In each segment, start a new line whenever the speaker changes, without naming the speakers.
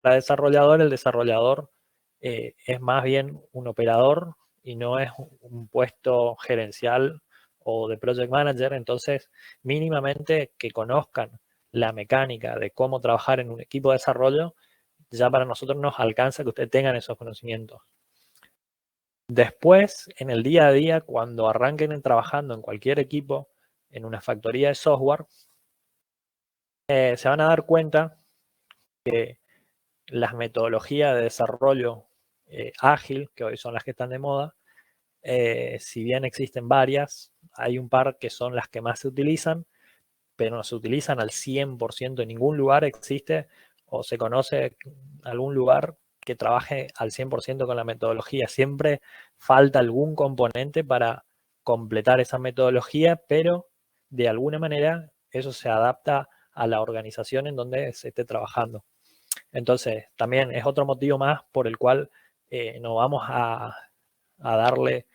Para desarrollador, el desarrollador es más bien un operador y no es un puesto gerencial o de project manager. Entonces, mínimamente que conozcan la mecánica de cómo trabajar en un equipo de desarrollo, ya para nosotros nos alcanza que ustedes tengan esos conocimientos. Después, en el día a día, cuando arranquen trabajando en cualquier equipo, en una factoría de software, se van a dar cuenta que las metodologías de desarrollo ágil, que hoy son las que están de moda, si bien existen varias, hay un par que son las que más se utilizan, pero no se utilizan al 100%. En ningún lugar existe o se conoce algún lugar que trabaje al 100% con la metodología. Siempre falta algún componente para completar esa metodología, pero de alguna manera eso se adapta a la organización en donde se esté trabajando. Entonces, también es otro motivo más por el cual no vamos a darle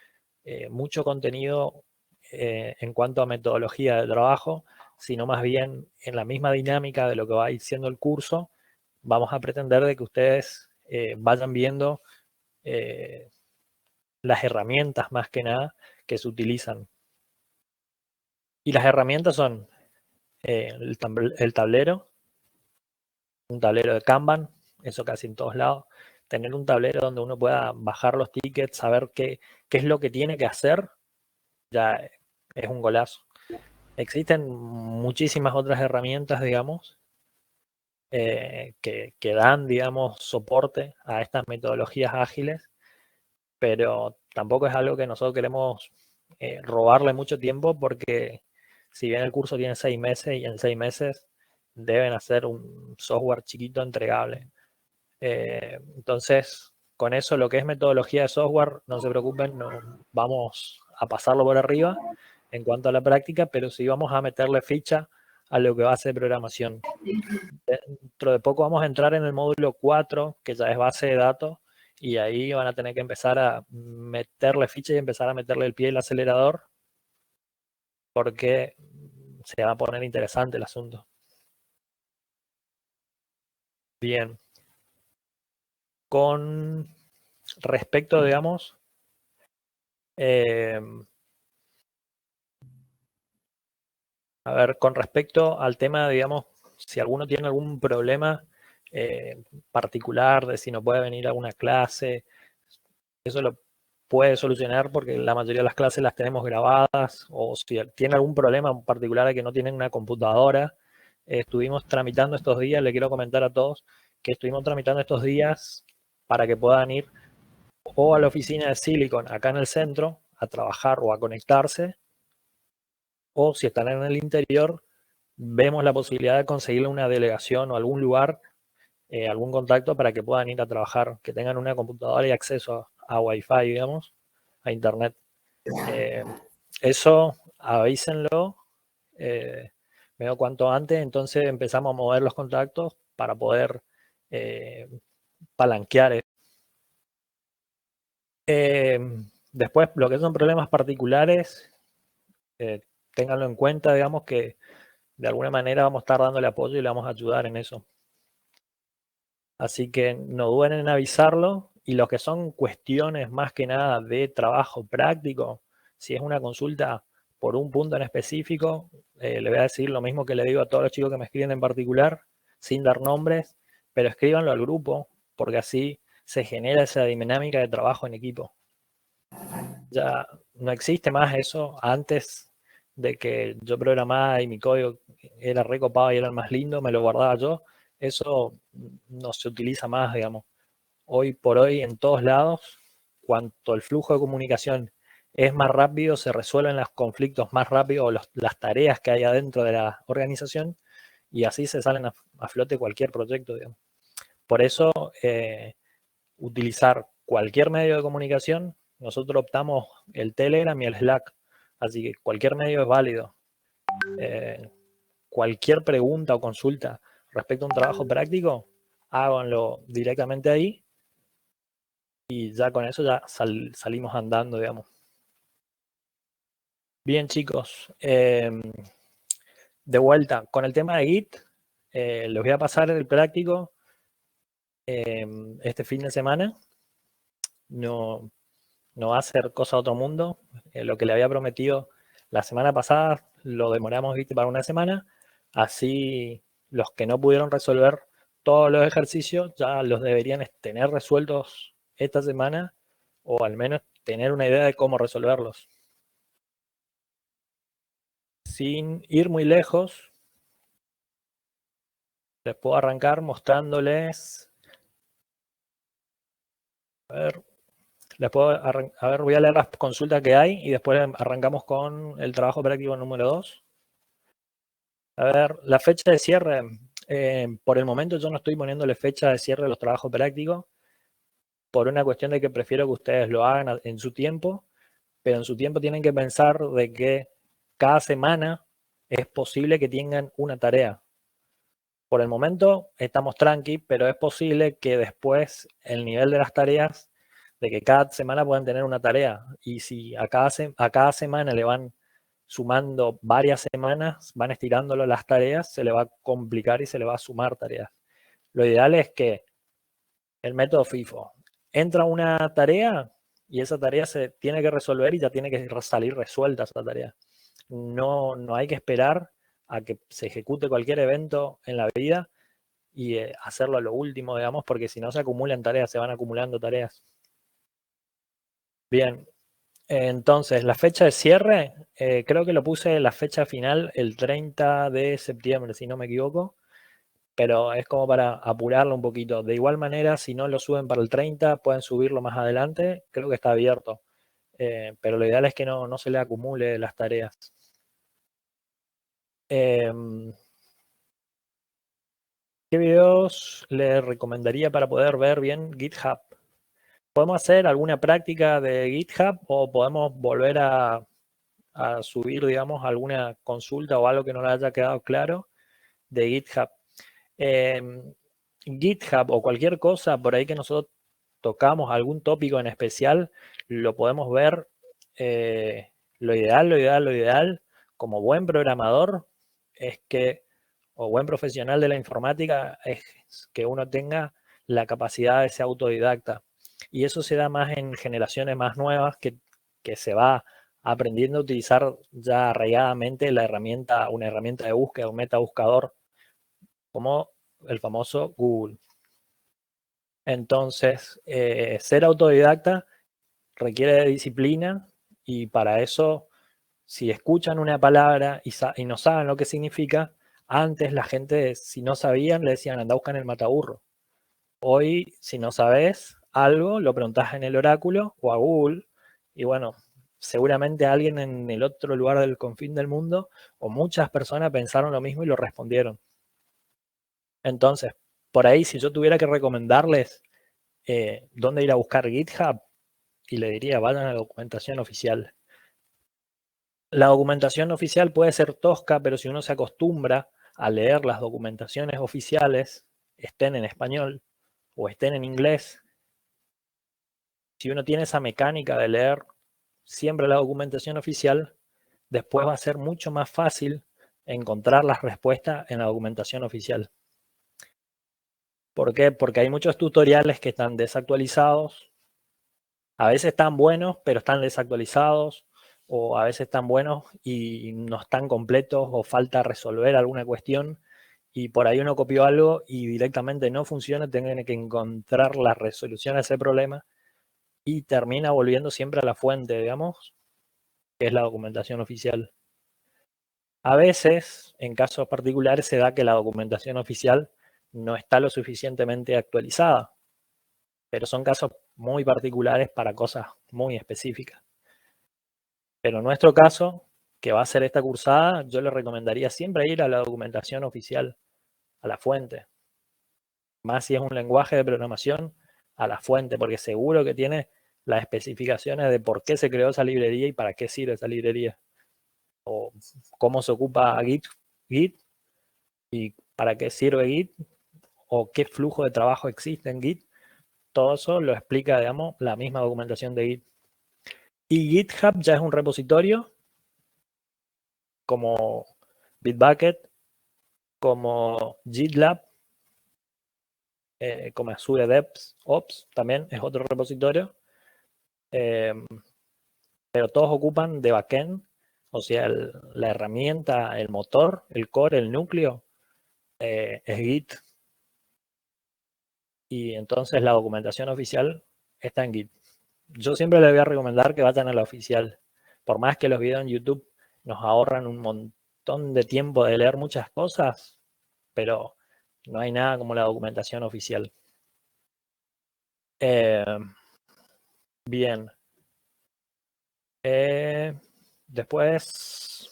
mucho contenido en cuanto a metodología de trabajo, sino más bien en la misma dinámica de lo que va siendo el curso, vamos a pretender de que ustedes vayan viendo las herramientas más que nada que se utilizan. Y las herramientas son el tablero, un tablero de Kanban, eso casi en todos lados, tener un tablero donde uno pueda bajar los tickets, saber qué es lo que tiene que hacer, ya es un golazo. Existen muchísimas otras herramientas, digamos, que dan, digamos, soporte a estas metodologías ágiles, pero tampoco es algo que nosotros queremos robarle mucho tiempo, porque si bien el curso tiene 6 meses y en 6 meses deben hacer un software chiquito entregable. Entonces, con eso, lo que es metodología de software, no se preocupen, no vamos a pasarlo por arriba en cuanto a la práctica, pero sí vamos a meterle ficha a lo que va a ser programación. Dentro de poco vamos a entrar en el módulo 4, que ya es base de datos, y ahí van a tener que empezar a meterle ficha y empezar a meterle el pie y el acelerador, porque se va a poner interesante el asunto. Bien. Con respecto, digamos, a ver, con respecto al tema, digamos, si alguno tiene algún problema particular de si no puede venir a una clase, eso lo puede solucionar porque la mayoría de las clases las tenemos grabadas, o si tiene algún problema particular de que no tienen una computadora, estuvimos tramitando estos días, le quiero comentar a todos que estuvimos tramitando estos días para que puedan ir o a la oficina de Silicon acá en el centro a trabajar o a conectarse, o si están en el interior, vemos la posibilidad de conseguirle una delegación o algún lugar, algún contacto para que puedan ir a trabajar, que tengan una computadora y acceso a Wi-Fi, digamos, a Internet. Eso avísenlo medio cuanto antes, entonces empezamos a mover los contactos para poder palanquear. Después, lo que son problemas particulares, ténganlo en cuenta, digamos que de alguna manera vamos a estar dándole apoyo y le vamos a ayudar en eso. Así que no duden en avisarlo. Y lo que son cuestiones más que nada de trabajo práctico, si es una consulta por un punto en específico, le voy a decir lo mismo que le digo a todos los chicos que me escriben en particular, sin dar nombres, pero escríbanlo al grupo, porque así se genera esa dinámica de trabajo en equipo. Ya no existe más eso. Antes de que yo programaba y mi código era recopado y era el más lindo, me lo guardaba yo. Eso no se utiliza más, digamos. Hoy por hoy, en todos lados, cuanto el flujo de comunicación es más rápido, se resuelven los conflictos más rápido, o las tareas que hay adentro de la organización, y así se salen a flote cualquier proyecto, digamos. Por eso, utilizar cualquier medio de comunicación, nosotros optamos el Telegram y el Slack, así que cualquier medio es válido. Cualquier pregunta o consulta respecto a un trabajo práctico, háganlo directamente ahí y ya con eso ya salimos andando, digamos. Bien, chicos, de vuelta, con el tema de Git, les voy a pasar el práctico. este fin de semana. No va a ser cosa de otro mundo. Lo que le había prometido la semana pasada lo demoramos, ¿viste?, para una semana. Así los que no pudieron resolver todos los ejercicios ya los deberían tener resueltos esta semana, o al menos tener una idea de cómo resolverlos. Sin ir muy lejos, les puedo arrancar mostrándoles. A ver, voy a leer las consultas que hay y después arrancamos con el trabajo práctico número 2. A ver, la fecha de cierre. Por el momento yo no estoy poniéndole fecha de cierre a los trabajos prácticos por una cuestión de que prefiero que ustedes lo hagan en su tiempo, pero en su tiempo tienen que pensar de que cada semana es posible que tengan una tarea. Por el momento estamos tranqui, pero es posible que después el nivel de las tareas, de que cada semana puedan tener una tarea, y si a cada semana le van sumando varias semanas, van estirándolo las tareas, se le va a complicar y se le va a sumar tareas. Lo ideal es que el método FIFO entra una tarea y esa tarea se tiene que resolver y ya tiene que salir resuelta esa tarea. No hay que esperar a que se ejecute cualquier evento en la vida y hacerlo a lo último, digamos, porque si no se acumulan tareas, se van acumulando tareas. Bien, entonces la fecha de cierre, creo que lo puse la fecha final el 30 de septiembre, si no me equivoco, pero es como para apurarlo un poquito. De igual manera, si no lo suben para el 30, pueden subirlo más adelante, creo que está abierto, pero lo ideal es que no se le acumule las tareas. ¿Qué videos le recomendaría para poder ver bien GitHub? ¿Podemos hacer alguna práctica de GitHub o podemos volver a subir, digamos, alguna consulta o algo que no le haya quedado claro de GitHub? GitHub o cualquier cosa por ahí que nosotros tocamos, algún tópico en especial, lo podemos ver. Lo ideal, como buen programador, es que, o buen profesional de la informática, es que uno tenga la capacidad de ser autodidacta. Y eso se da más en generaciones más nuevas, que se va aprendiendo a utilizar ya arraigadamente una herramienta de búsqueda, un metabuscador, como el famoso Google. Entonces, ser autodidacta requiere de disciplina, y para eso, si escuchan una palabra y no saben lo que significa, antes la gente, si no sabían, le decían anda a buscar en el mataburro. Hoy, si no sabes algo, lo preguntás en el oráculo o a Google, y bueno, seguramente alguien en el otro lugar del confín del mundo o muchas personas pensaron lo mismo y lo respondieron. Entonces, por ahí, si yo tuviera que recomendarles dónde ir a buscar GitHub, y le diría, vayan a la documentación oficial. La documentación oficial puede ser tosca, pero si uno se acostumbra a leer las documentaciones oficiales, estén en español o estén en inglés, si uno tiene esa mecánica de leer siempre la documentación oficial, después va a ser mucho más fácil encontrar las respuestas en la documentación oficial. ¿Por qué? Porque hay muchos tutoriales que están desactualizados. A veces están buenos, pero están desactualizados, o a veces están buenos y no están completos, o falta resolver alguna cuestión, y por ahí uno copió algo y directamente no funciona, tiene que encontrar la resolución a ese problema y termina volviendo siempre a la fuente, digamos, que es la documentación oficial. A veces, en casos particulares, se da que la documentación oficial no está lo suficientemente actualizada, pero son casos muy particulares para cosas muy específicas. Pero en nuestro caso, que va a ser esta cursada, yo le recomendaría siempre ir a la documentación oficial, a la fuente. Más si es un lenguaje de programación, a la fuente, porque seguro que tiene las especificaciones de por qué se creó esa librería y para qué sirve esa librería. O cómo se ocupa Git y para qué sirve Git, o qué flujo de trabajo existe en Git. Todo eso lo explica, digamos, la misma documentación de Git. Y GitHub ya es un repositorio como Bitbucket, como GitLab, como Azure DevOps también es otro repositorio, pero todos ocupan de backend, o sea, la herramienta, el motor, el core, el núcleo, es Git. Y entonces la documentación oficial está en Git. Yo siempre les voy a recomendar que vayan a la oficial. Por más que los videos en YouTube nos ahorran un montón de tiempo de leer muchas cosas, pero no hay nada como la documentación oficial. Bien. Después...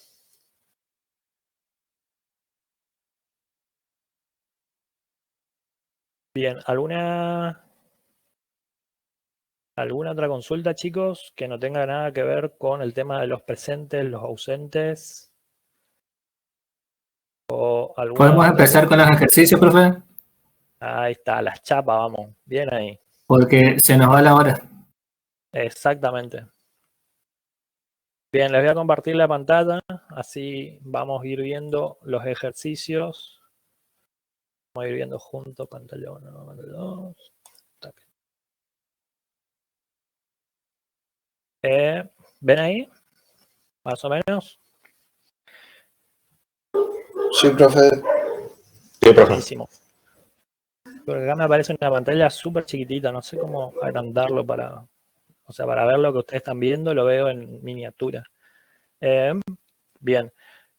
Bien, ¿alguna otra consulta, chicos, que no tenga nada que ver con el tema de los presentes, los ausentes? ¿O alguna
¿Podemos
otra
empezar con los
cuestión?
ejercicios, profe?
Ahí está, las chapas, vamos. Bien ahí.
Porque se nos va la hora.
Exactamente. Bien, les voy a compartir la pantalla, así vamos a ir viendo los ejercicios. Vamos a ir viendo juntos pantalla 1, pantalla 2. ¿Ven ahí? Más o menos.
Sí, profe.
Sí, profe.
Buenísimo. Porque acá me aparece una pantalla súper chiquitita, no sé cómo agrandarlo para ver lo que ustedes están viendo, lo veo en miniatura. Bien,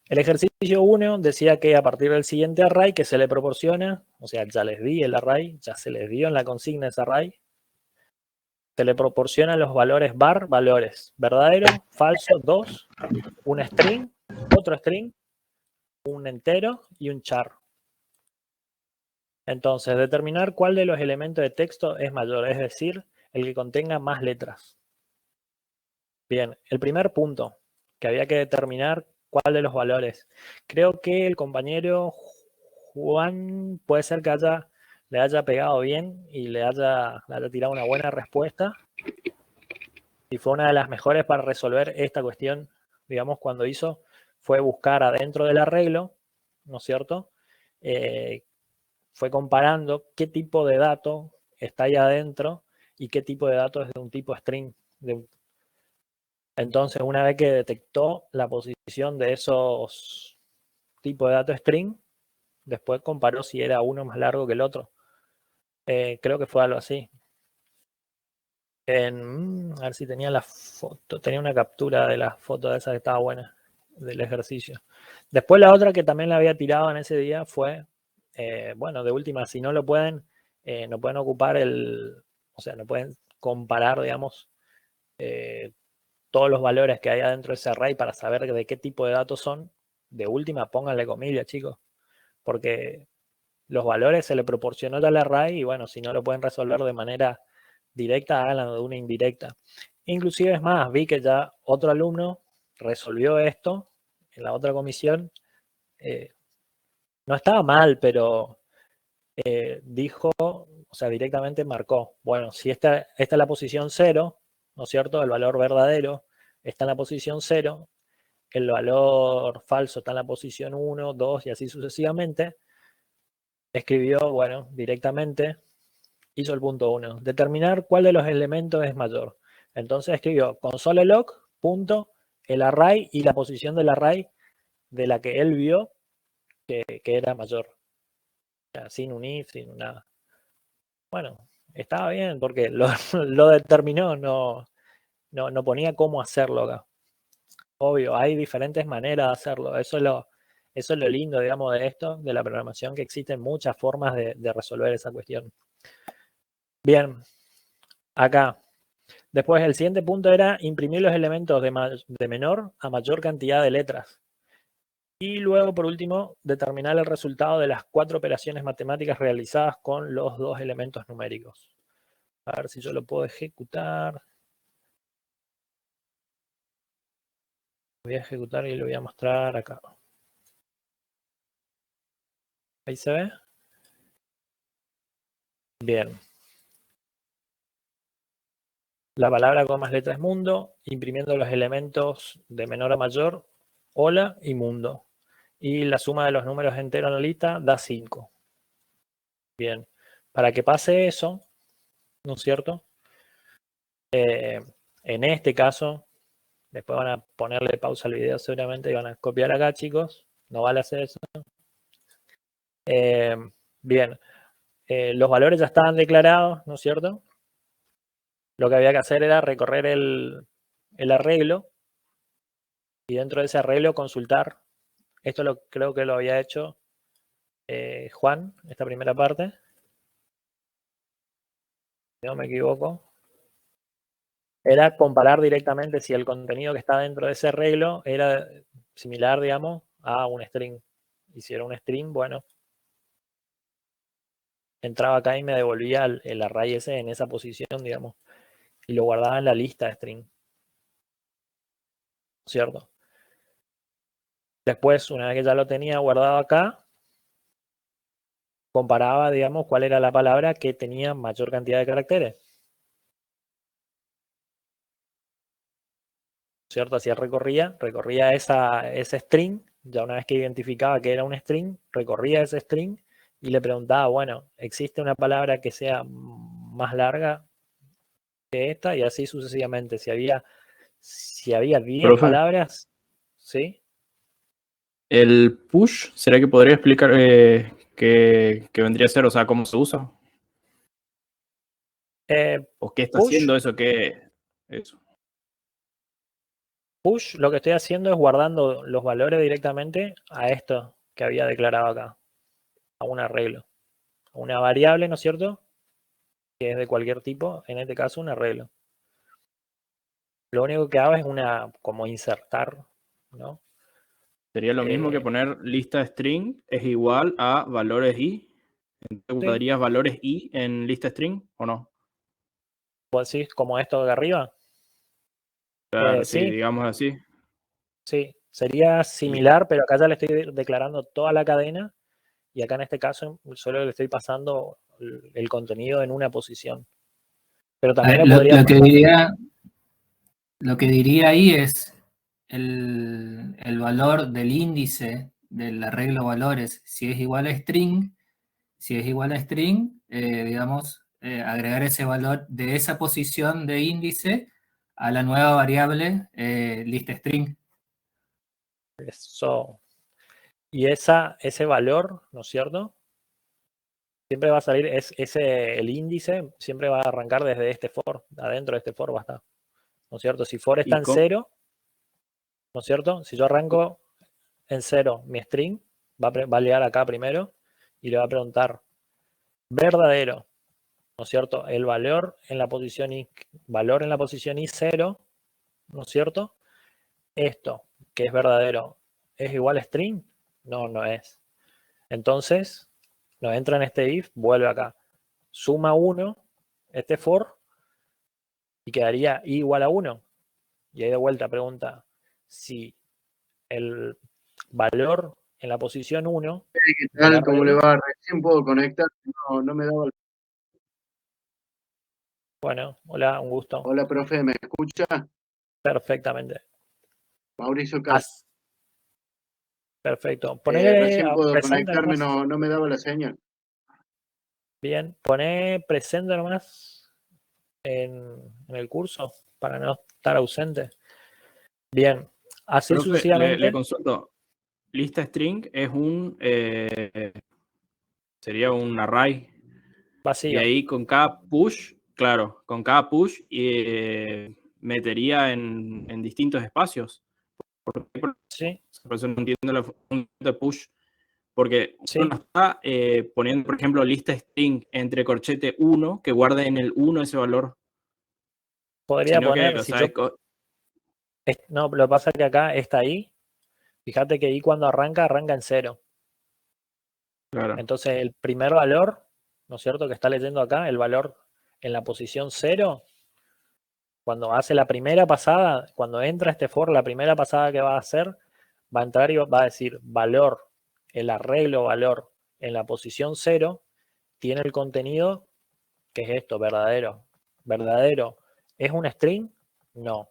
el ejercicio 1 decía que a partir del siguiente array que se le proporciona, o sea, ya les di el array, ya se les dio en la consigna ese array, se le proporcionan los valores var, valores verdadero, falso, 2, un string, otro string, un entero y un char. Entonces, determinar cuál de los elementos de texto es mayor, es decir, el que contenga más letras. Bien, el primer punto, que había que determinar cuál de los valores. Creo que el compañero Juan puede ser que le haya pegado bien y le haya tirado una buena respuesta. Y fue una de las mejores para resolver esta cuestión, digamos, cuando fue buscar adentro del arreglo, ¿no es cierto? Fue comparando qué tipo de dato está ahí adentro y qué tipo de dato es de un tipo string. Entonces, una vez que detectó la posición de esos tipos de datos string, después comparó si era uno más largo que el otro. Creo que fue algo así. A ver si tenía la foto. Tenía una captura de la foto de esa que estaba buena, del ejercicio. Después la otra que también la había tirado en ese día fue, bueno, de última, si no lo pueden, no pueden ocupar o sea, no pueden comparar, digamos, todos los valores que hay adentro de ese array para saber de qué tipo de datos son. De última, pónganle comillas, chicos, porque los valores se le proporcionó al array y bueno, si no lo pueden resolver de manera directa, háganlo de una indirecta. Inclusive es más, vi que ya otro alumno resolvió esto en la otra comisión. No estaba mal, pero dijo, o sea, directamente marcó, bueno, si esta es la posición 0, ¿no es cierto? El valor verdadero está en la posición 0, el valor falso está en la posición 1, 2 y así sucesivamente. Escribió, bueno, directamente hizo el punto 1. Determinar cuál de los elementos es mayor. Entonces escribió console.log, punto, el array y la posición del array de la que él vio que era mayor. O sea, sin un if, sin nada. Bueno, estaba bien porque lo determinó, no ponía cómo hacerlo acá. Obvio, hay diferentes maneras de hacerlo. Eso es lo lindo, digamos, de esto, de la programación, que existen muchas formas de resolver esa cuestión. Bien, acá. Después el siguiente punto era imprimir los elementos de menor a mayor cantidad de letras. Y luego, por último, determinar el resultado de las 4 operaciones matemáticas realizadas con los 2 elementos numéricos. A ver si yo lo puedo ejecutar. Lo voy a ejecutar y lo voy a mostrar acá. ¿Ahí se ve? Bien. La palabra con más letras es mundo, imprimiendo los elementos de menor a mayor, hola y mundo. Y la suma de los números enteros en la lista da 5. Bien. Para que pase eso, ¿no es cierto? En este caso, después van a ponerle pausa al video seguramente y van a copiar acá, chicos. No vale hacer eso. Bien, los valores ya estaban declarados, ¿no es cierto? Lo que había que hacer era recorrer el arreglo y dentro de ese arreglo consultar. Esto creo que lo había hecho Juan, esta primera parte. Si no me equivoco. Era comparar directamente si el contenido que está dentro de ese arreglo era similar, digamos, a un string. Y si era un string, bueno, entraba acá y me devolvía el array ese en esa posición, digamos, y lo guardaba en la lista de string. ¿Cierto? Después, una vez que ya lo tenía guardado acá, comparaba, digamos, cuál era la palabra que tenía mayor cantidad de caracteres. ¿Cierto? Así recorría ese string, ya una vez que identificaba que era un string, recorría ese string y le preguntaba, bueno, ¿existe una palabra que sea más larga que esta? Y así sucesivamente. Si había 10
Profe,
palabras, ¿sí?
el push, ¿será que podría explicar qué vendría a ser? O sea, ¿cómo se usa? ¿O qué está
Push,
haciendo eso? Eso?
push, lo que estoy haciendo es guardando los valores directamente a esto que había declarado acá, a un arreglo, a una variable, ¿no es cierto? Que es de cualquier tipo, en este caso un arreglo. Lo único que hago es como insertar, ¿no?
Sería lo mismo que poner lista string es igual a valores i.
Sí,
¿Guardarías valores i en lista string o no?
pues sí, como esto de arriba.
Claro, sí,
Sí,
digamos así.
sí, sería
Y,
similar, pero acá ya le estoy declarando toda la cadena y acá en este caso solo le estoy pasando el contenido en una posición. Pero
A
también
ver,
lo podría pasar.
lo que diría ahí es el valor del índice del arreglo valores, si es igual a string, digamos, agregar ese valor de esa posición de índice a la nueva variable list string.
Eso. Y ese valor, ¿no es cierto? Siempre va a salir, el índice siempre va a arrancar desde este for, adentro de este for va a estar, ¿no es cierto? Si for está
y
en 0, ¿no es cierto? Si yo arranco en 0 mi string, va a llegar acá primero y le va a preguntar verdadero, ¿no es cierto? El valor en la posición i0, ¿no es cierto? Esto, que es verdadero, ¿es igual a string? No, no es. Entonces, nos entra en este if, vuelve acá. Suma 1, este for, y quedaría i igual a 1. Y ahí de vuelta pregunta si el valor en la posición 1
¿Qué
del
tal? ¿Cómo le
arreglo.
va? Recién puedo conectar. No me daba.
Bueno, hola, un gusto.
Hola, profe, ¿me escucha?
Perfectamente.
Mauricio Castro.
Perfecto. Ponele
Recién puedo
presente
conectarme,
nomás.
no me daba la señal.
Bien, poné presente nomás en el curso para no estar ausente. Bien, así
profe, le
sucesivamente.
consulto. Lista string es sería un array. Y
Vacío.
ahí con cada push, claro, con cada push metería en distintos espacios. Por
Sí,
eso no entiendo la función de push. Porque
sí.
uno no está poniendo, por ejemplo, lista string entre corchete 1, que guarde en el 1 ese valor.
Podría
Sino que,
poner,
o
si
sea,
yo. No, lo que pasa es que acá está ahí. Fíjate que i cuando arranca en 0.
claro.
Entonces el primer valor, ¿no es cierto? Que está leyendo acá, el valor en la posición 0, cuando hace la primera pasada, cuando entra este for, la primera pasada que va a hacer, va a entrar y va a decir valor, el arreglo valor en la posición 0, tiene el contenido que es esto, verdadero. ¿Verdadero es un string? No.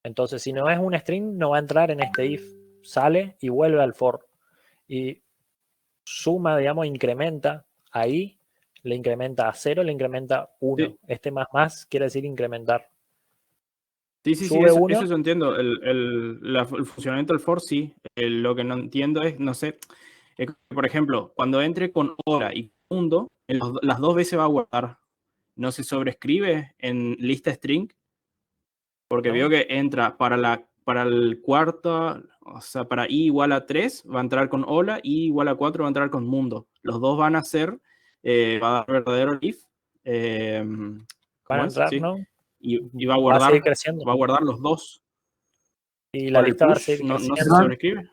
Entonces, si no es un string, no va a entrar en este if. Sale y vuelve al for. Y suma, digamos, incrementa ahí le incrementa a 0, le incrementa 1.
Sí.
Este más quiere decir incrementar.
Sí,
Sube
eso,
1.
eso yo entiendo. El funcionamiento del for, sí. Lo que no entiendo es, no sé, por ejemplo, cuando entre con hora y mundo, las dos veces va a guardar. No se sobrescribe en lista string, porque
¿No?
veo que entra para el cuarto, o sea, para i igual a 3 va a entrar con hola, i igual a 4 va a entrar con mundo. Los dos van a ser, va a dar verdadero if.
Van
¿Cómo
a
es?
entrar,
Sí.
¿no?
Y va a
Va a seguir
guardar,
creciendo.
va a guardar los dos.
Y la
Por el
lista va a
push
seguir
no se
creciendo.
sobrescribe.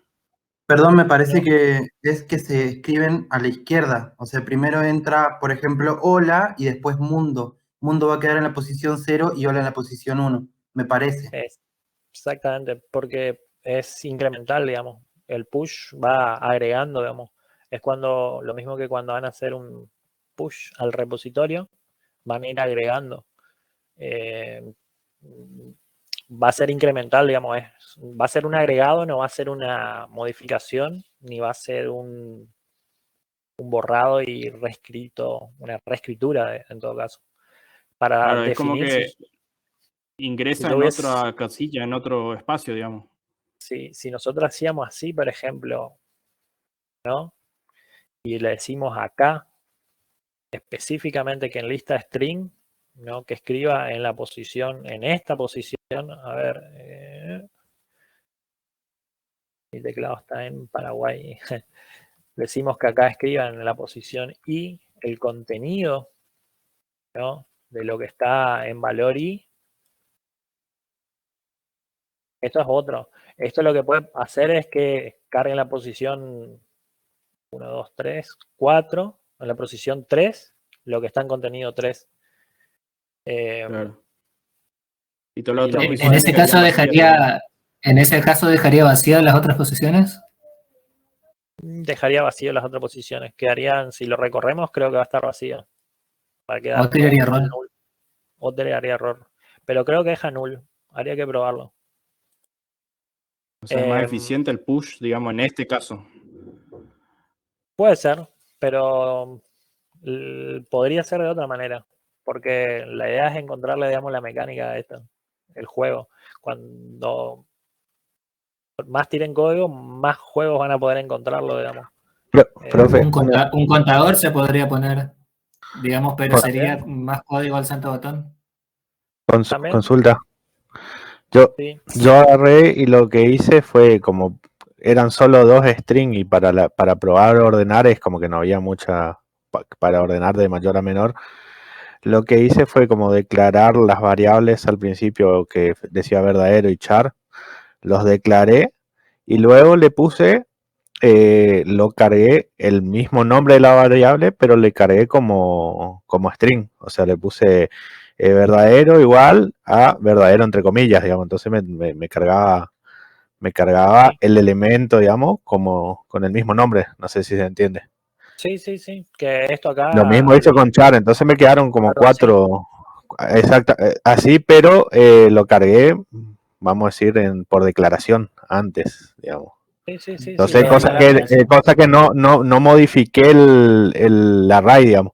Perdón, me parece
No.
que es que se escriben a la izquierda. O sea, primero entra, por ejemplo, hola y después mundo. Mundo va a quedar en la posición 0 y hola en la posición 1, me parece.
Exactamente, porque es incremental, digamos. El push va agregando, digamos. Es cuando lo mismo que cuando van a hacer un push al repositorio, van a ir agregando. Va a ser incremental, digamos. Va a ser un agregado, no va a ser una modificación, ni va a ser un borrado y reescrito, una reescritura en todo caso. Para
Claro, es como
definir
que
si
ingresa
yo
en
hubiese.
otra casilla, en otro espacio, digamos.
Si nosotros hacíamos así, por ejemplo, ¿no? Y le decimos acá específicamente que en lista string, ¿no? Que escriba en la posición, en esta posición, a ver, mi teclado está en Paraguay. Decimos que acá escriban en la posición i el contenido, ¿no? De lo que está en valor i. Esto es otro. Esto lo que puede hacer es que cargue en la posición 1, 2, 3, 4, en la posición 3, lo que está en contenido 3.
Claro. Y todas las
Y lo
otras
mismo
En
posiciones
ese caso
quedarían vacías, digamos.
en ese caso dejaría vacías las otras posiciones.
dejaría vacío las otras posiciones. Quedarían, si lo recorremos, creo que va a estar vacío. Va a quedar
O tiraría
full
error.
null. O te haría error. Pero creo que deja null. Habría que probarlo.
O sea, es más eficiente el push, digamos, en este caso.
Puede ser, pero podría ser de otra manera. Porque la idea es encontrarle, digamos, la mecánica de esto. El juego. Cuando más tiren código, más juegos van a poder encontrarlo, digamos.
Profe,
Un contador se podría poner, digamos, pero
Por-
sería más código al santo botón.
También,
consulta. Yo
sí.
agarré y lo que hice fue como eran solo dos strings y para probar ordenar es como que no había mucha para ordenar de mayor a menor. Lo que hice fue como declarar las variables al principio que decía verdadero y char. Los declaré y luego le puse, lo cargué el mismo nombre de la variable, pero le cargué como string. O sea, le puse verdadero igual a verdadero entre comillas, digamos. Entonces me cargaba
Sí.
el elemento, digamos, como con el mismo nombre. No sé si se entiende.
Sí. Que esto acá.
Lo mismo hice con char, entonces me quedaron como
Claro, sí.
4, exacta, así, pero lo cargué, vamos a decir, por declaración antes, digamos.
Sí.
Entonces,
Por
cosa
declaración.
que no modifiqué el array, digamos.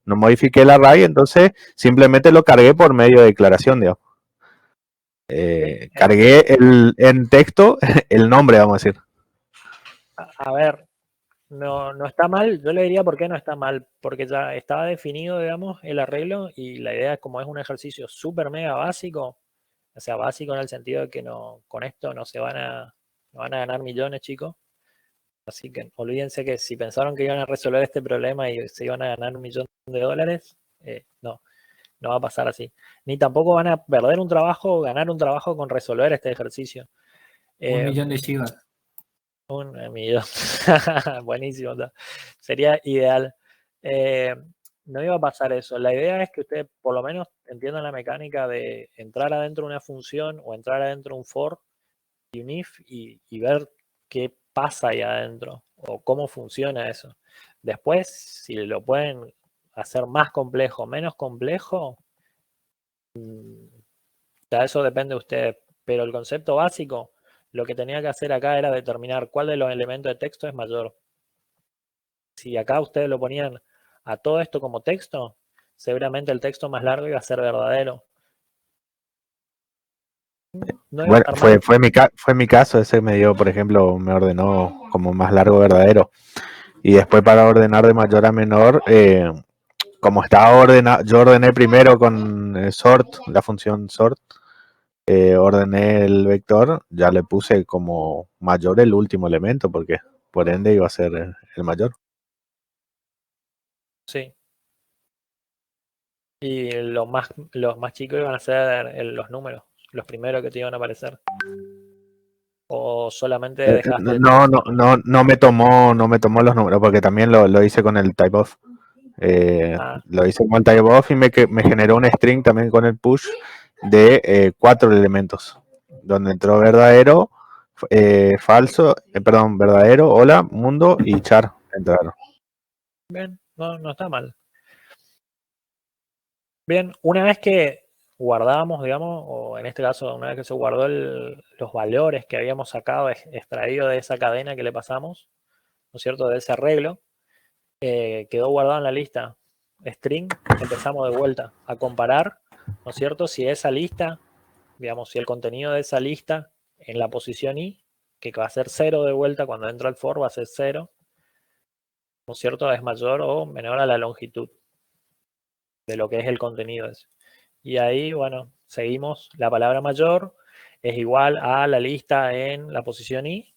No modifiqué el array, entonces simplemente lo cargué por medio de declaración, digamos. Cargué en texto el nombre, vamos a decir.
A ver, no está mal. Yo le diría por qué no está mal. Porque ya estaba definido, digamos, el arreglo. Y la idea es, como es un ejercicio súper mega básico. O sea, básico en el sentido de que no, con esto no van a ganar millones, chicos. Así que olvídense que si pensaron que iban a resolver este problema y se iban a ganar $1.000.000, no va a pasar así. Ni tampoco van a perder un trabajo o ganar un trabajo con resolver este ejercicio.
1.000.000 de Shiba.
Un millón. Buenísimo. Sería ideal. No iba a pasar eso. La idea es que ustedes por lo menos entiendan la mecánica de entrar adentro de una función o entrar adentro de un for y un if y ver qué pasa ahí adentro o cómo funciona eso. Después, si lo pueden hacer más complejo, menos complejo, ya eso depende de ustedes. Pero el concepto básico, lo que tenía que hacer acá era determinar cuál de los elementos de texto es mayor. Si acá ustedes lo ponían a todo esto como texto, seguramente el texto más largo iba a ser verdadero. No iba a
Bueno,
estar mal.
fue mi caso, ese me dio, por ejemplo, me ordenó como más largo verdadero. Y después para ordenar de mayor a menor, como estaba ordenado, yo ordené primero con sort, la función sort, ordené el vector, ya le puse como mayor el último elemento, porque por ende iba a ser el mayor.
Sí. Y los más chicos iban a ser los números, los primeros que te iban a aparecer. O solamente dejaste.
No me tomó los números, porque también lo hice con el typeof. Lo hice con el typeof y me generó un string también con el push de 4 elementos, donde entró verdadero, falso, perdón, verdadero, hola, mundo y char entraron.
Bien, no está mal. Bien, una vez que guardamos, digamos, o en este caso, una vez que se guardó los valores que habíamos sacado, extraído de esa cadena que le pasamos, ¿no es cierto?, de ese arreglo, quedó guardado en la lista string, empezamos de vuelta a comparar, ¿no es cierto?, si esa lista, digamos, si el contenido de esa lista en la posición i, que va a ser 0 de vuelta cuando entra el for, va a ser 0, ¿no es cierto?, es mayor o menor a la longitud de lo que es el contenido ese. Y ahí, bueno, seguimos. La palabra mayor es igual a la lista en la posición i.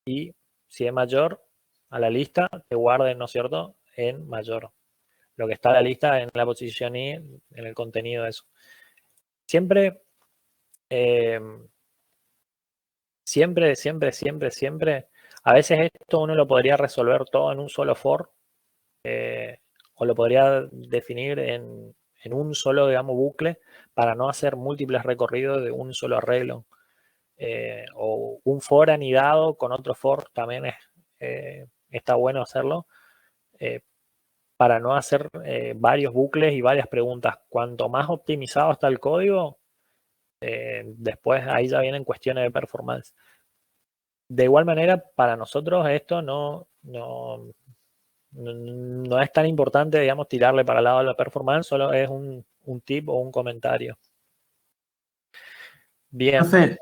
Y si es mayor a la lista, que guarden, ¿no es cierto?, en mayor. Lo que está en la lista en la posición i, en el contenido de eso. Siempre, siempre. A veces esto uno lo podría resolver todo en un solo for. O lo podría definir en un solo, digamos, bucle para no hacer múltiples recorridos de un solo arreglo. O un for anidado con otro for también está bueno hacerlo para no hacer varios bucles y varias preguntas. Cuanto más optimizado está el código, después ahí ya vienen cuestiones de performance. De igual manera, para nosotros esto no es tan importante, digamos, tirarle para el lado de la performance, solo es un tip o un comentario. Bien.
Profe,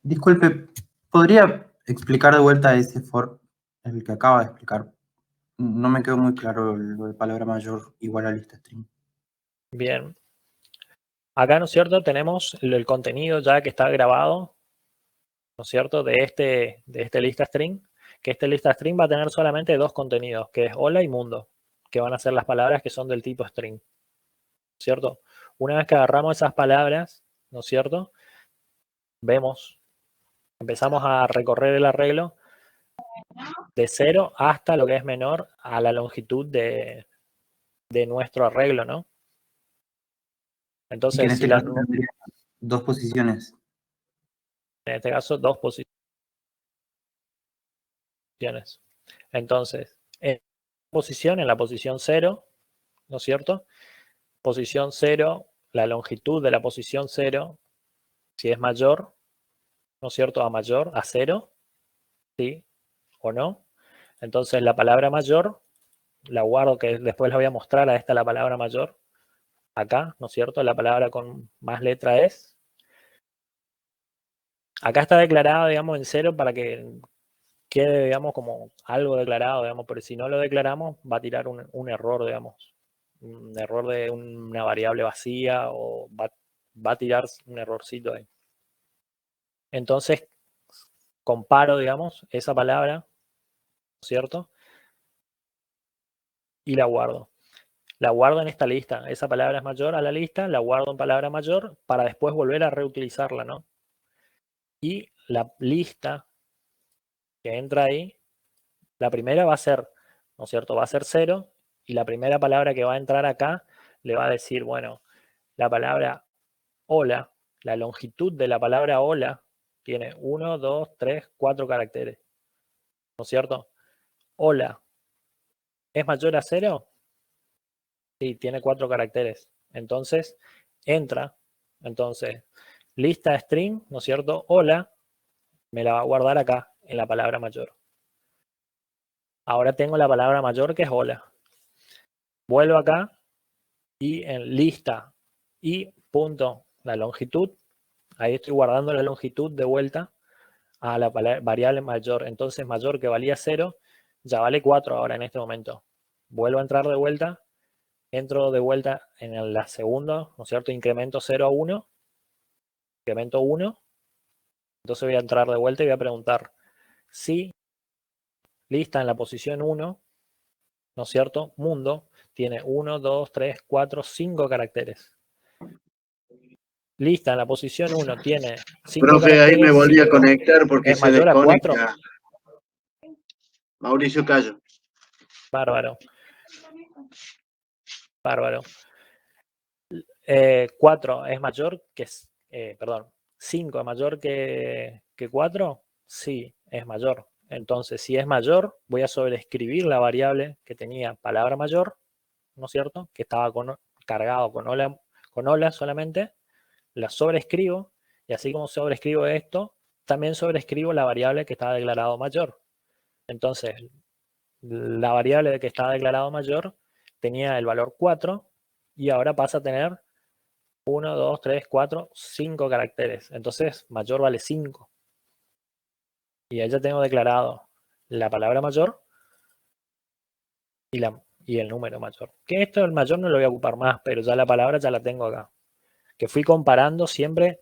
disculpe, ¿podría explicar de vuelta ese for, el que acaba de explicar? No me quedó muy claro lo de palabra mayor igual a lista string.
Bien. Acá, ¿no es cierto?, tenemos el contenido ya que está grabado, ¿no es cierto?, de este lista string, que este lista string va a tener solamente dos contenidos, que es hola y mundo, que van a ser las palabras que son del tipo string, ¿cierto? Una vez que agarramos esas palabras, ¿no es cierto?, empezamos a recorrer el arreglo de 0 hasta lo que es menor a la longitud de nuestro arreglo, ¿no? Entonces,
y que en este caso tendría dos posiciones.
En este caso, dos posiciones. Entonces, en la posición 0, ¿no es cierto? Posición 0, la longitud de la posición 0, si es mayor, ¿no es cierto?, a 0, ¿sí? O no. Entonces, la palabra mayor, la guardo, que después la voy a mostrar, a esta la palabra mayor, acá, ¿no es cierto? La palabra con más letra es. Acá está declarado, digamos, en 0 para que quede, digamos, como algo declarado, digamos, pero si no lo declaramos va a tirar un error, digamos, un error de una variable vacía o va a tirar un errorcito ahí. Entonces, comparo, digamos, esa palabra, ¿cierto? Y la guardo. La guardo en esta lista. Esa palabra es mayor a la lista, la guardo en palabra mayor para después volver a reutilizarla, ¿no? Y la lista que entra ahí, la primera va a ser, ¿no es cierto?, va a ser 0, y la primera palabra que va a entrar acá le va a decir, bueno, la palabra hola, la longitud de la palabra hola tiene 1, 2, 3, 4 caracteres, ¿no es cierto? Hola, ¿es mayor a 0? Sí, tiene 4 caracteres. Entonces, entra. Entonces, lista string, ¿no es cierto? Hola, me la va a guardar acá, en la palabra mayor. Ahora tengo la palabra mayor que es hola. vuelvo acá y en lista y punto la longitud, ahí estoy guardando la longitud de vuelta a la variable mayor. Entonces mayor que valía 0, ya vale 4 ahora en este momento. Vuelvo a entrar de vuelta, entro de vuelta en la segunda, ¿no es cierto? Incremento 0 a 1, incremento 1. Entonces voy a entrar de vuelta y voy a preguntar si lista en la posición 1, ¿no es cierto? Mundo tiene 1, 2, 3, 4, 5 caracteres. Lista en la posición 1 tiene 5
Profe,
caracteres.
ahí me volví a
5
conectar porque
es
se
mayor a 4.
desconecta. Mauricio Cayo.
Bárbaro. Bárbaro. 4 es mayor que, perdón, 5 es mayor que 4, sí, es mayor. Entonces, si es mayor, voy a sobreescribir la variable que tenía palabra mayor, ¿no es cierto? Que estaba cargado con hola solamente, la sobreescribo, y así como sobreescribo esto, también sobreescribo la variable que estaba declarado mayor. Entonces, la variable que estaba declarado mayor tenía el valor 4, y ahora pasa a tener 1, 2, 3, 4, 5 caracteres. Entonces, mayor vale 5. Y ahí ya tengo declarado la palabra mayor y el número mayor. Que esto, el mayor, no lo voy a ocupar más, pero ya la palabra ya la tengo acá. Que fui comparando siempre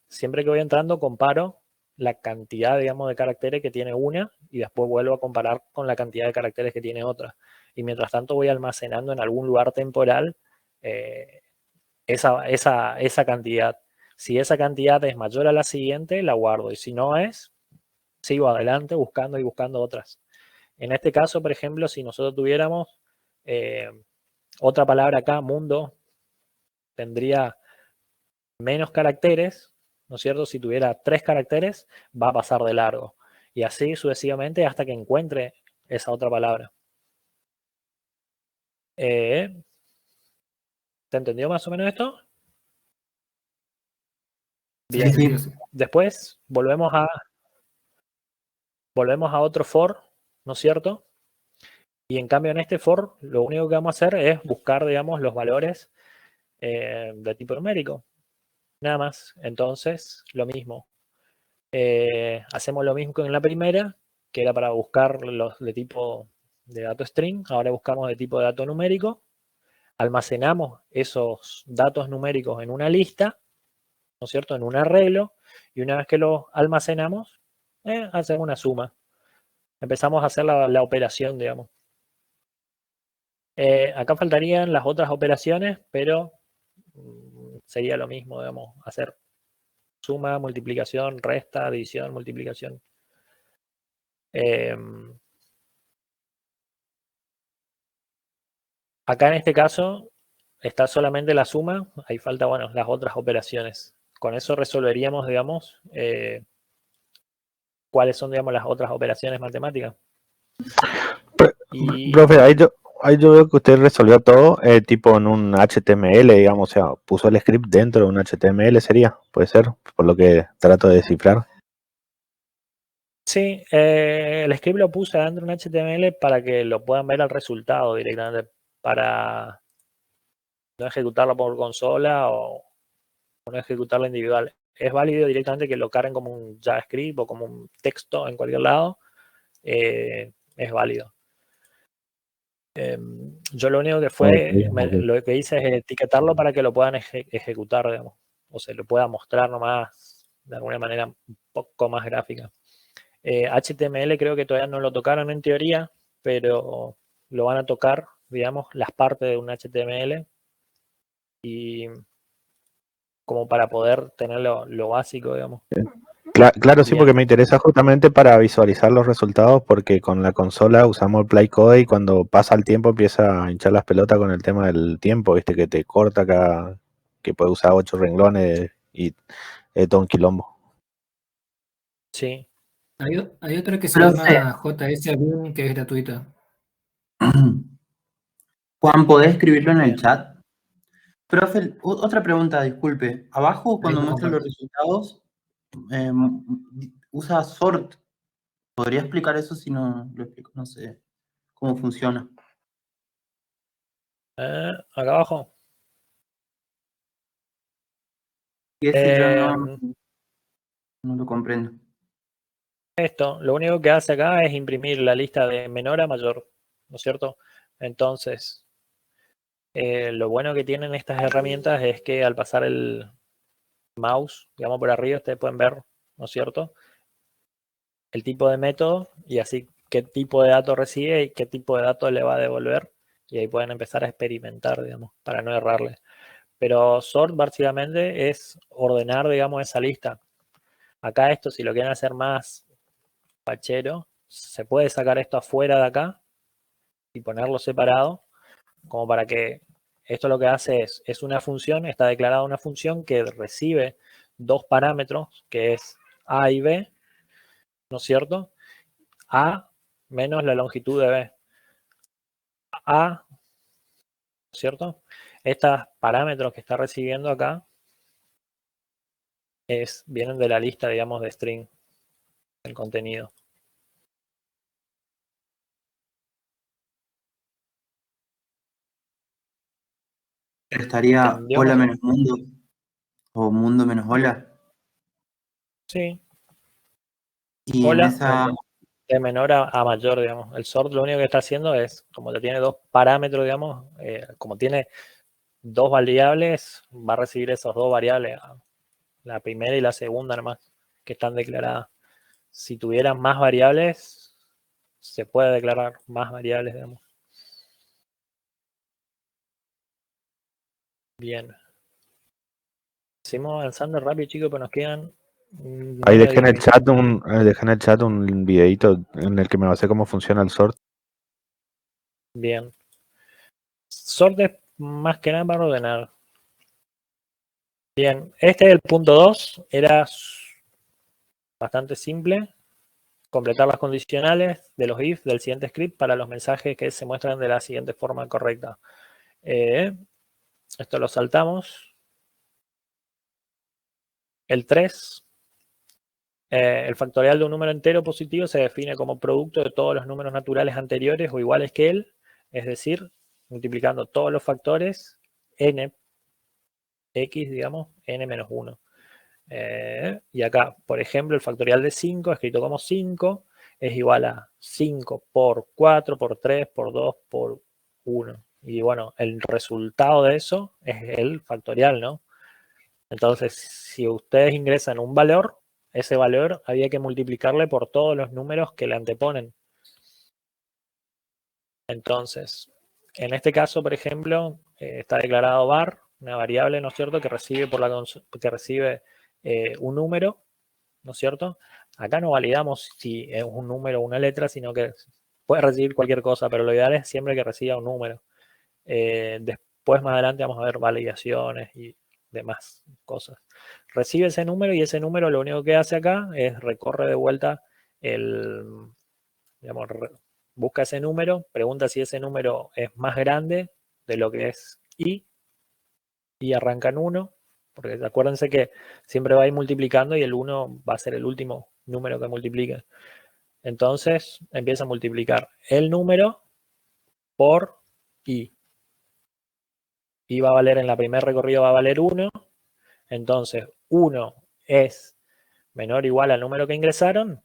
que voy entrando, comparo la cantidad, digamos, de caracteres que tiene una y después vuelvo a comparar con la cantidad de caracteres que tiene otra. Y mientras tanto voy almacenando en algún lugar temporal esa cantidad. Si esa cantidad es mayor a la siguiente, la guardo. Y si no es, sigo adelante buscando y buscando otras. En este caso, por ejemplo, si nosotros tuviéramos otra palabra acá, mundo, tendría menos caracteres, ¿no es cierto? Si tuviera 3 caracteres, va a pasar de largo. Y así sucesivamente hasta que encuentre esa otra palabra. ¿Te entendió más o menos esto? Bien.
Sí, sí.
Después volvemos a otro for, ¿no es cierto? Y en cambio en este for lo único que vamos a hacer es buscar, digamos, los valores de tipo numérico. Nada más. Entonces, lo mismo. Hacemos lo mismo que en la primera, que era para buscar los de tipo de dato string. Ahora buscamos de tipo de dato numérico. Almacenamos esos datos numéricos en una lista, ¿no es cierto? En un arreglo. Y una vez que los almacenamos, hacemos una suma. Empezamos a hacer la operación, digamos. Acá faltarían las otras operaciones, pero sería lo mismo, digamos, hacer suma, multiplicación, resta, división, multiplicación. Acá en este caso está solamente la suma, ahí falta, bueno, las otras operaciones. Con eso resolveríamos, digamos, cuáles son, digamos, las otras operaciones matemáticas.
Profe, ahí yo veo que usted resolvió todo tipo en un HTML, digamos, o sea, puso el script dentro de un HTML, sería, puede ser, por lo que trato de descifrar.
Sí, el script lo puse dentro de un HTML para que lo puedan ver al resultado directamente, para no ejecutarlo por consola o no ejecutarlo individual. Es válido directamente que lo carguen como un JavaScript o como un texto en cualquier lado. Es válido. Yo lo único que fue,
Okay.
lo que hice es etiquetarlo para que lo puedan ejecutar, digamos, o se lo pueda mostrar nomás de alguna manera un poco más gráfica. HTML creo que todavía no lo tocaron en teoría, pero lo van a tocar, digamos, las partes de un HTML y como para poder tener lo básico, digamos.
Claro, sí,
Bien.
porque me interesa justamente para visualizar los resultados, porque con la consola usamos el Playcode y cuando pasa el tiempo empieza a hinchar las pelotas con el tema del tiempo, viste, que te corta acá, que puede usar 8 renglones y es todo un quilombo.
Sí.
Hay otra que se
Profe.
llama JS Beam, que es gratuita.
Juan, ¿podés escribirlo en el chat? Profe, otra pregunta, disculpe. Abajo,
Ahí
cuando
lo
muestra los
comparto.
resultados, usa sort. ¿Podría explicar eso si no lo explico? No sé cómo funciona.
Acá abajo.
Y ese yo no lo comprendo.
Esto, lo único que hace acá es imprimir la lista de menor a mayor, ¿no es cierto? Entonces, lo bueno que tienen estas herramientas es que al pasar el mouse, digamos por arriba, ustedes pueden ver, ¿no es cierto?, el tipo de método y así qué tipo de datos recibe y qué tipo de datos le va a devolver. Y ahí pueden empezar a experimentar, digamos, para no errarle. Pero sort básicamente es ordenar, digamos, esa lista. Acá esto, si lo quieren hacer más fachero, se puede sacar esto afuera de acá y ponerlo separado, como para que esto lo que hace es una función, está declarada una función que recibe dos parámetros, que es A y B, ¿no es cierto? A menos la longitud de B. A, ¿no es cierto? Estos parámetros que está recibiendo acá vienen de la lista, digamos, de string, del contenido.
Estaría
¿Entendió
hola
más o
menos mundo o mundo menos hola.
Sí.
Y en
Hola,
esa,
de menor a mayor, digamos. El sort lo único que está haciendo es, como ya tiene dos parámetros, digamos, como tiene dos variables, va a recibir esos dos variables, la primera y la segunda nomás, que están declaradas. Si tuvieran más variables, se puede declarar más variables, digamos. Bien. Seguimos avanzando rápido, chicos, pero nos quedan...
Ahí
menos de
dejé en
10 minutos.
dejé en el chat un videito en el que me basé cómo funciona el sort.
Bien. Sort es más que nada para ordenar. Bien, este es el punto 2. Era bastante simple. Completar las condicionales de los if del siguiente script para los mensajes que se muestran de la siguiente forma correcta. Esto lo saltamos. El 3. El factorial de un número entero positivo se define como producto de todos los números naturales anteriores o iguales que él, es decir, multiplicando todos los factores n, x, digamos, n menos 1. Y acá, por ejemplo, el factorial de 5, escrito como 5, es igual a 5 por 4, por 3, por 2, por 1. Y bueno, el resultado de eso es el factorial, ¿no? Entonces, si ustedes ingresan un valor, ese valor había que multiplicarle por todos los números que le anteponen. Entonces, en este caso, por ejemplo, está declarado var, una variable, ¿no es cierto?, que recibe, un número, ¿no es cierto? Acá no validamos si es un número o una letra, sino que puede recibir cualquier cosa, pero lo ideal es siempre que reciba un número. Después, más adelante, vamos a ver validaciones y demás cosas. Recibe ese número y ese número lo único que hace acá es recorre de vuelta digamos, busca ese número, pregunta si ese número es más grande de lo que es y arranca en 1, porque acuérdense que siempre va a ir multiplicando y el 1 va a ser el último número que multiplique. Entonces empieza a multiplicar el número por i. Y va a valer en la primer recorrido, va a valer 1. Entonces 1 es menor o igual al número que ingresaron.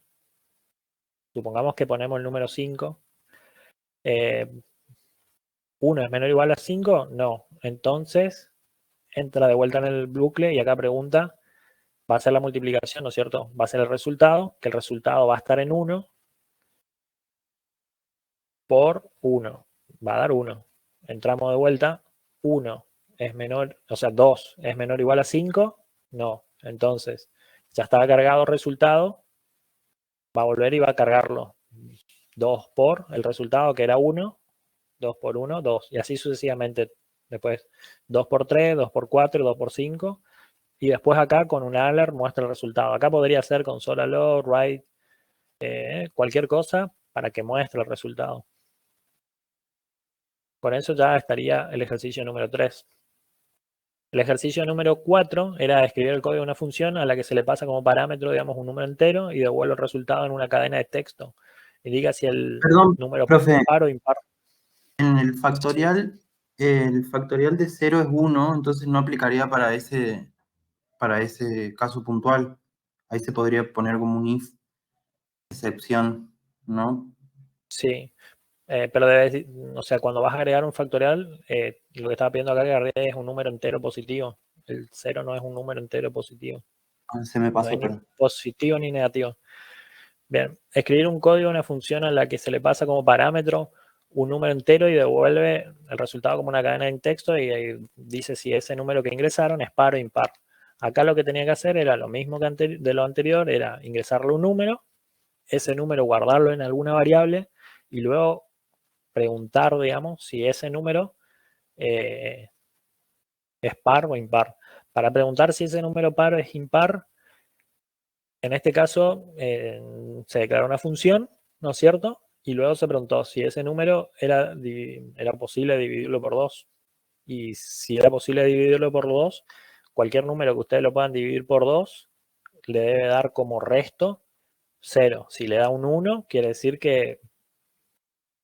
Supongamos que ponemos el número 5. 1 es menor o igual a 5. No. Entonces entra de vuelta en el bucle y acá pregunta, va a ser la multiplicación, ¿no es cierto? Va a ser el resultado, que el resultado va a estar en 1 por 1. Va a dar 1. Entramos de vuelta. 1 es menor, o sea, 2 es menor o igual a 5. No. Entonces, ya estaba cargado el resultado. Va a volver y va a cargarlo. 2 por el resultado que era 1. 2 por 1, 2. Y así sucesivamente. Después 2 por 3, 2 por 4, 2 por 5. Y después acá con un alert muestra el resultado. Acá podría ser console.log, write, cualquier cosa para que muestre el resultado. Con eso ya estaría el ejercicio número 3. El ejercicio número 4 era escribir el código de una función a la que se le pasa como parámetro, digamos, un número entero y devuelve el resultado en una cadena de texto. Y diga si el
perdón,
número
profe,
par o impar.
en el factorial El factorial de 0 es 1, entonces no aplicaría para ese caso puntual. Ahí se podría poner como un if, excepción, ¿no?
Sí, pero o sea, cuando vas a agregar un factorial, lo que estaba pidiendo acá que agregues es un número entero positivo. El 0 no es un número entero positivo.
Se me
No
pasó,
es ni
perdón.
positivo ni negativo. Bien, escribir un código, una función a la que se le pasa como parámetro un número entero y devuelve el resultado como una cadena en texto y dice si ese número que ingresaron es par o impar. Acá lo que tenía que hacer era lo mismo que de lo anterior, era ingresarle un número, ese número guardarlo en alguna variable y luego preguntar, digamos, si ese número es par o impar. Para preguntar si ese número par o es impar, en este caso se declaró una función, ¿no es cierto? Y luego se preguntó si ese número era posible dividirlo por 2. Y si era posible dividirlo por 2, cualquier número que ustedes lo puedan dividir por 2 le debe dar como resto 0. Si le da un 1, quiere decir que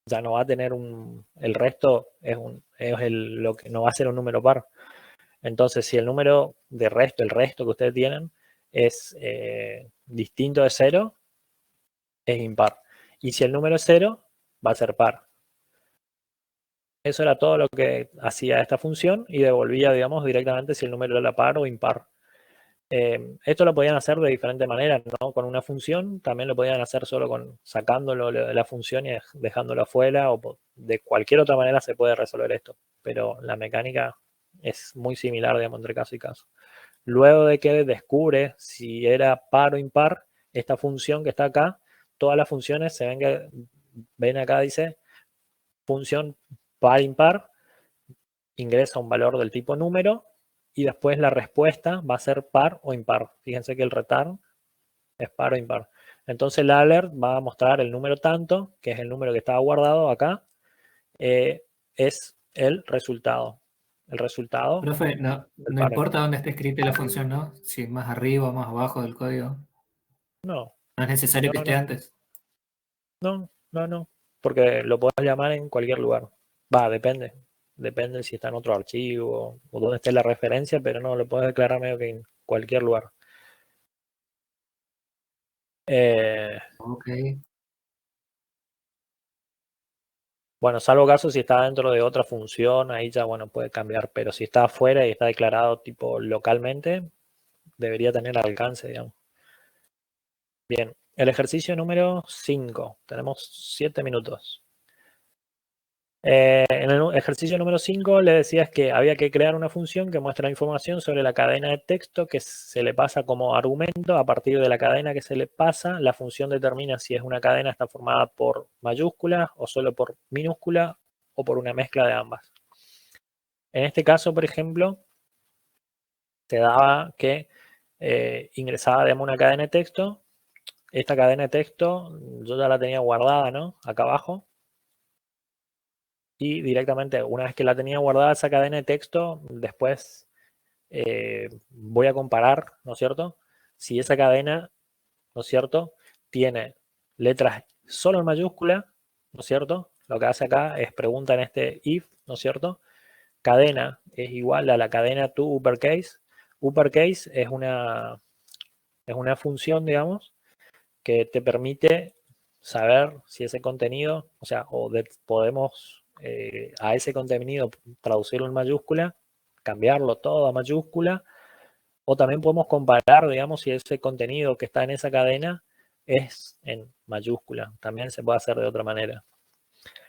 ya no va a tener el resto lo que no va a ser un número par. Entonces, si el número de resto, el resto que ustedes tienen, es distinto de 0, es impar. Y si el número es 0, va a ser par. Eso era todo lo que hacía esta función y devolvía, digamos, directamente si el número era par o impar. Esto lo podían hacer de diferentes maneras, ¿no? Con una función, también lo podían hacer solo sacándolo de la función y dejándolo afuera, o de cualquier otra manera se puede resolver esto. Pero la mecánica es muy similar, digamos, entre caso y caso. Luego de que descubre si era par o impar, esta función que está acá, todas las funciones ven acá, dice función par-impar, ingresa un valor del tipo número y después la respuesta va a ser par o impar. Fíjense que el return es par o impar. Entonces el alert va a mostrar el número tanto, que es el número que estaba guardado acá, es el resultado. El resultado.
Profe, no importa dónde esté escrita la función, ¿no? Si es más arriba o más abajo del código.
No.
No es necesario que esté antes.
No, porque lo puedes llamar en cualquier lugar. Depende. Depende si está en otro archivo o dónde esté la referencia, pero no, lo puedes declarar medio que en cualquier lugar.
Ok.
Bueno, salvo caso si está dentro de otra función, ahí ya, bueno, puede cambiar, pero si está afuera y está declarado tipo localmente, debería tener alcance, digamos. Bien, el ejercicio número 5. Tenemos 7 minutos. En el ejercicio número 5 le decías que había que crear una función que muestra información sobre la cadena de texto que se le pasa como argumento. A partir de la cadena que se le pasa, la función determina si es una cadena está formada por mayúsculas o solo por minúscula o por una mezcla de ambas. En este caso, por ejemplo, se daba que ingresaba una cadena de texto. Esta cadena de texto yo ya la tenía guardada, ¿no? Acá abajo. Y directamente, una vez que la tenía guardada esa cadena de texto, después voy a comparar, ¿no es cierto? Si esa cadena, ¿no es cierto?, tiene letras solo en mayúscula, ¿no es cierto? Lo que hace acá es pregunta en este if, ¿no es cierto? Cadena es igual a la cadena to uppercase. Uppercase es una función, digamos, que te permite saber si ese contenido, o sea, podemos a ese contenido traducirlo en mayúscula, cambiarlo todo a mayúscula, o también podemos comparar, digamos, si ese contenido que está en esa cadena es en mayúscula. También se puede hacer de otra manera.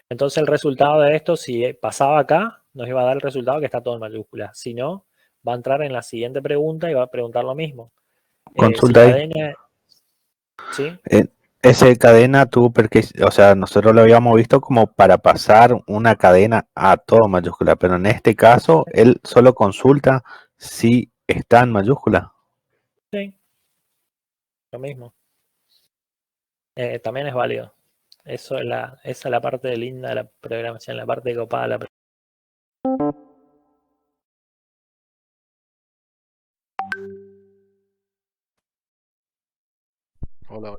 Entonces el resultado de esto, si pasaba acá, nos iba a dar el resultado que está todo en mayúscula. Si no, va a entrar en la siguiente pregunta y va a preguntar lo mismo.
Consulta
si
ahí.
cadena, ¿sí?
Ese cadena tuvo, porque, o sea, nosotros lo habíamos visto como para pasar una cadena a todo mayúscula, pero en este caso él solo consulta si está en mayúscula.
Sí, lo mismo. También es válido. Esa es la parte linda de la programación, la parte copada de la programación.
Hola,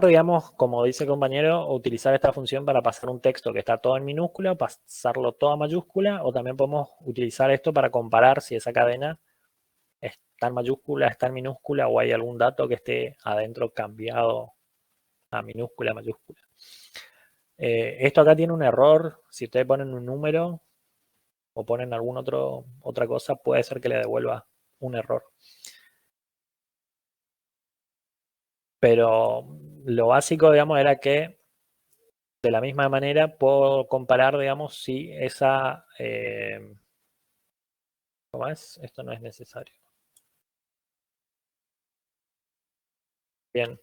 digamos, como dice el compañero, utilizar esta función para pasar un texto que está todo en minúscula, pasarlo todo a mayúscula, o también podemos utilizar esto para comparar si esa cadena está en mayúscula, está en minúscula, o hay algún dato que esté adentro cambiado a minúscula, mayúscula. Esto acá tiene un error. Si ustedes ponen un número o ponen otra cosa, puede ser que le devuelva un error. Pero lo básico, digamos, era que de la misma manera puedo comparar, digamos, si esa... ¿cómo es? Esto no es necesario. Bien,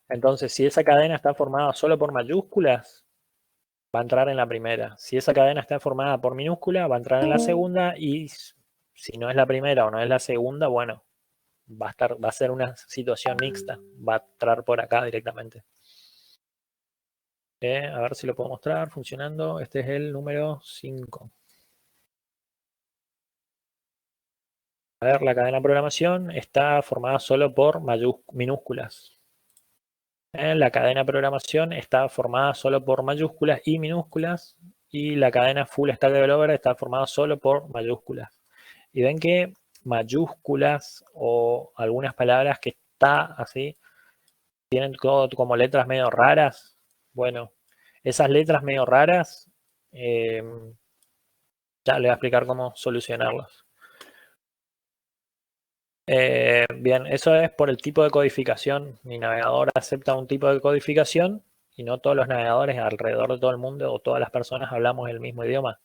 entonces si esa cadena está formada solo por mayúsculas, va a entrar en la primera. Si esa cadena está formada por minúscula, va a entrar en la segunda, y si no es la primera o no es la segunda, bueno, va a ser una situación mixta, va a entrar por acá directamente. A ver si lo puedo mostrar funcionando. Este es el número 5. A ver, la cadena de programación está formada solo por minúsculas. La cadena de programación está formada solo por mayúsculas y minúsculas, y la cadena Full Stack Developer está formada solo por mayúsculas. Y ven que mayúsculas o algunas palabras que está así tienen como letras medio raras. Bueno, esas letras medio raras ya les voy a explicar cómo solucionarlas. Bien, eso es por el tipo de codificación. Mi navegador acepta un tipo de codificación y no todos los navegadores alrededor de todo el mundo o todas las personas hablamos el mismo idioma.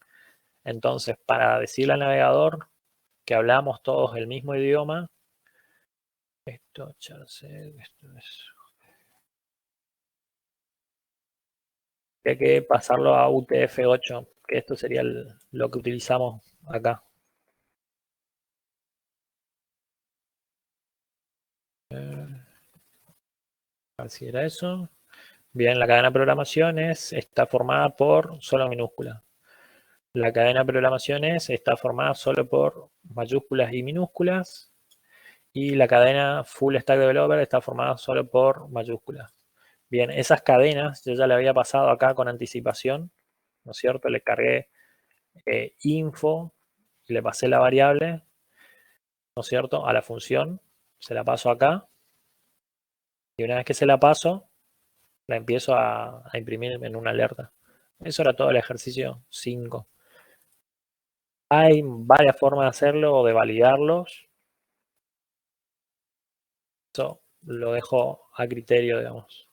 Entonces, para decirle al navegador que hablamos todos el mismo idioma, esto es... Hay que pasarlo a UTF-8, que esto sería lo que utilizamos acá. Así era eso. Bien, la cadena de programación está formada por solo minúsculas. La cadena de programación está formada solo por mayúsculas y minúsculas. Y la cadena Full Stack Developer está formada solo por mayúsculas. Bien, esas cadenas yo ya le había pasado acá con anticipación, ¿no es cierto? Le cargué info y le pasé la variable, ¿no es cierto?, a la función. Se la paso acá. Y una vez que se la paso, la empiezo a imprimir en una alerta. Eso era todo el ejercicio 5. Hay varias formas de hacerlo o de validarlos. Eso lo dejo a criterio, digamos.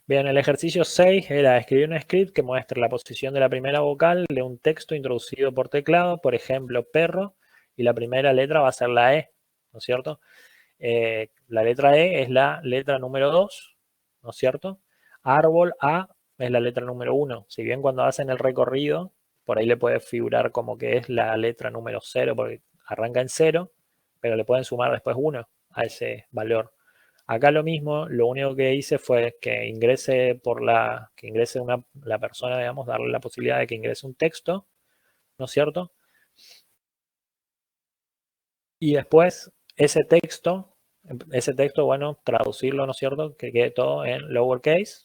Bien, el ejercicio 6 era escribir un script que muestre la posición de la primera vocal de un texto introducido por teclado, por ejemplo, perro, y la primera letra va a ser la E, ¿no es cierto? La letra E es la letra número 2, ¿no es cierto? Árbol A es la letra número 1. Si bien cuando hacen el recorrido, por ahí le puede figurar como que es la letra número 0, porque arranca en 0, pero le pueden sumar después 1 a ese valor. Acá lo mismo, lo único que hice fue que ingrese la persona, digamos, darle la posibilidad de que ingrese un texto, ¿no es cierto? Y después ese texto, bueno, traducirlo, ¿no es cierto? Que quede todo en lowercase.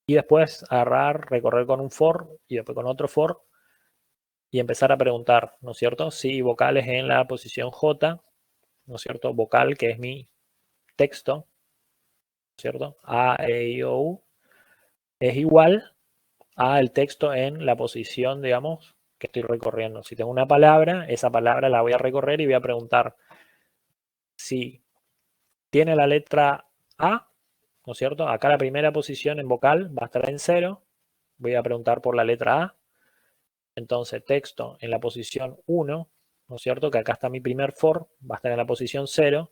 Y después agarrar, recorrer con un for y después con otro for y empezar a preguntar, ¿no es cierto? Si vocales en la posición J, ¿no es cierto? Vocal, que es mi texto, ¿no es cierto? A, E, I, O, U, es igual a el texto en la posición, digamos, que estoy recorriendo. Si tengo una palabra, esa palabra la voy a recorrer y voy a preguntar si tiene la letra A, ¿no es cierto? Acá la primera posición en vocal va a estar en 0. Voy a preguntar por la letra A. Entonces, texto en la posición 1, ¿no es cierto? Que acá está mi primer for, va a estar en la posición 0.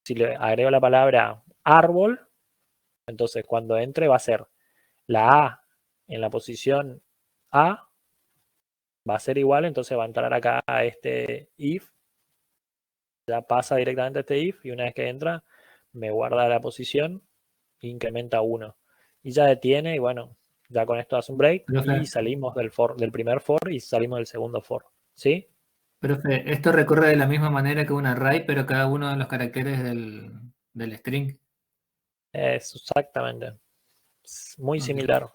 Si le agrego la palabra árbol, entonces cuando entre va a ser la A en la posición A, va a ser igual, entonces va a entrar acá a este if, ya pasa directamente a este if, y una vez que entra, me guarda la posición, incrementa 1. Y ya detiene, y bueno, ya con esto hace un break, y salimos del primer for y salimos del segundo for. ¿Sí?
Profe, esto recorre de la misma manera que un array, pero cada uno de los caracteres del string.
Es exactamente. Es muy similar.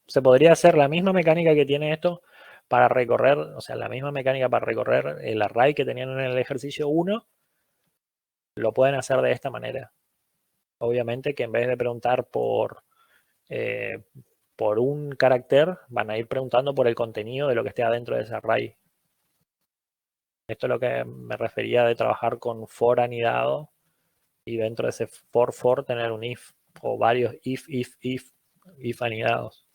Se podría hacer la misma mecánica que tiene esto para recorrer, o sea, la misma mecánica para recorrer el array que tenían en el ejercicio 1, lo pueden hacer de esta manera. Obviamente que en vez de preguntar por un carácter, van a ir preguntando por el contenido de lo que esté adentro de ese array. Esto es lo que me refería de trabajar con for anidado y dentro de ese for tener un if o varios if anidados.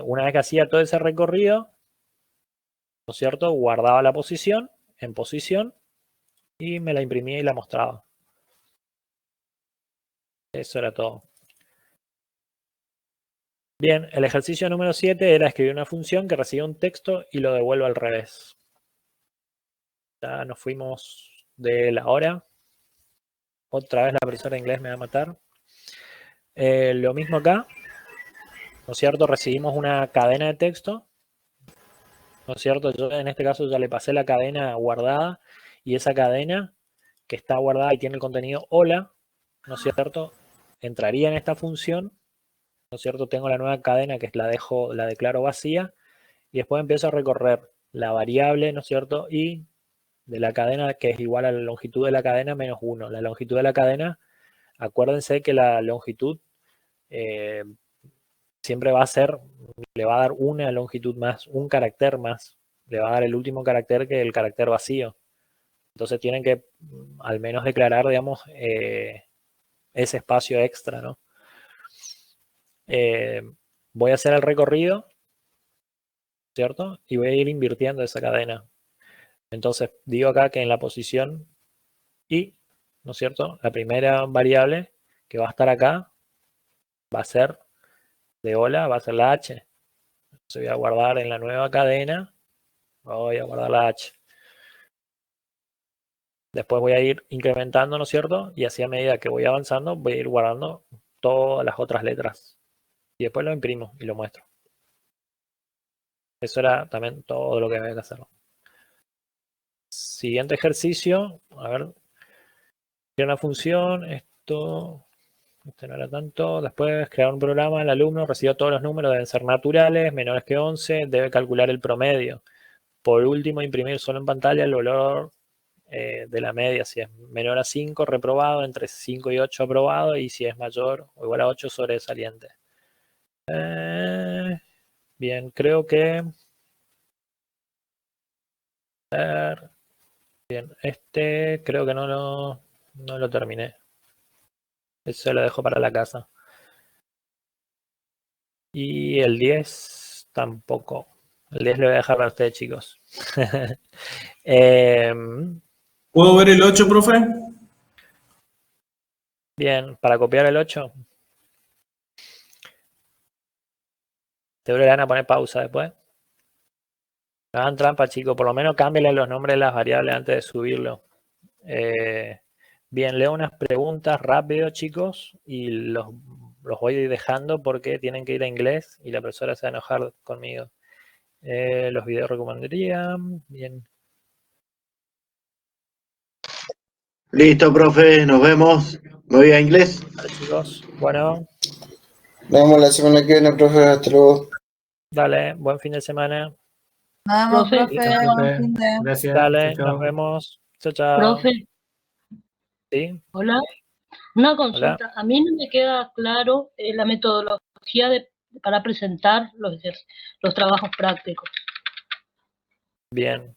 Una vez que hacía todo ese recorrido, ¿no es cierto? Guardaba la posición en posición y me la imprimía y la mostraba. Eso era todo. Bien, el ejercicio número 7 era escribir una función que recibe un texto y lo devuelve al revés. Ya nos fuimos de la hora. Otra vez la profesora de inglés me va a matar. Lo mismo acá, ¿no es cierto? Recibimos una cadena de texto, ¿no es cierto? Yo en este caso ya le pasé la cadena guardada y esa cadena que está guardada y tiene el contenido hola, ¿no es cierto? Entraría en esta función, ¿no es cierto? Tengo la nueva cadena que la declaro vacía y después empiezo a recorrer la variable, ¿no es cierto? Y de la cadena que es igual a la longitud de la cadena menos 1. La longitud de la cadena, acuérdense que la longitud siempre va a ser, le va a dar una longitud más, un carácter más. Le va a dar el último carácter que el carácter vacío. Entonces tienen que al menos declarar, digamos, ese espacio extra, ¿no? Voy a hacer el recorrido, ¿cierto? Y voy a ir invirtiendo esa cadena. Entonces digo acá que en la posición y, ¿no es cierto? La primera variable que va a estar acá va a ser de hola, va a ser la h. Entonces voy a guardar en la nueva cadena, voy a guardar la h. Después voy a ir incrementando, ¿no es cierto? Y así a medida que voy avanzando, voy a ir guardando todas las otras letras. Y después lo imprimo y lo muestro. Eso era también todo lo que había que hacer. Siguiente ejercicio. A ver. Crear una función. Esto no era tanto. Después crear un programa. El alumno recibió todos los números. Deben ser naturales, menores que 11. Debe calcular el promedio. Por último, imprimir solo en pantalla el valor de la media. Si es menor a 5, reprobado. Entre 5 y 8, aprobado. Y si es mayor o igual a 8, sobresaliente. Bien, creo que... Bien, creo que no lo terminé. Eso lo dejo para la casa. Y el 10 tampoco. El 10 lo voy a dejar para ustedes, chicos.
¿Puedo ver el 8, profe?
Bien, para copiar el 8. Seguro le van a poner pausa después. No hagan trampa, chicos. Por lo menos cámbienle los nombres de las variables antes de subirlo. Bien, leo unas preguntas rápido, chicos, y los voy a ir dejando porque tienen que ir a inglés y la profesora se va a enojar conmigo. Los videos recomendaría. Bien.
Listo, profe, nos vemos. Me voy a inglés.
Vale, chicos. Bueno.
Nos vemos la semana que viene, profe. Hasta luego.
Dale, buen fin de semana.
Nos vemos,
Profe.
profe.
Gracias.
Dale,
Chao,
nos
chao.
vemos. Chao, chao.
Profe,
¿Sí?
hola. Una consulta.
Hola.
A mí no me queda claro la metodología para presentar los trabajos prácticos.
Bien.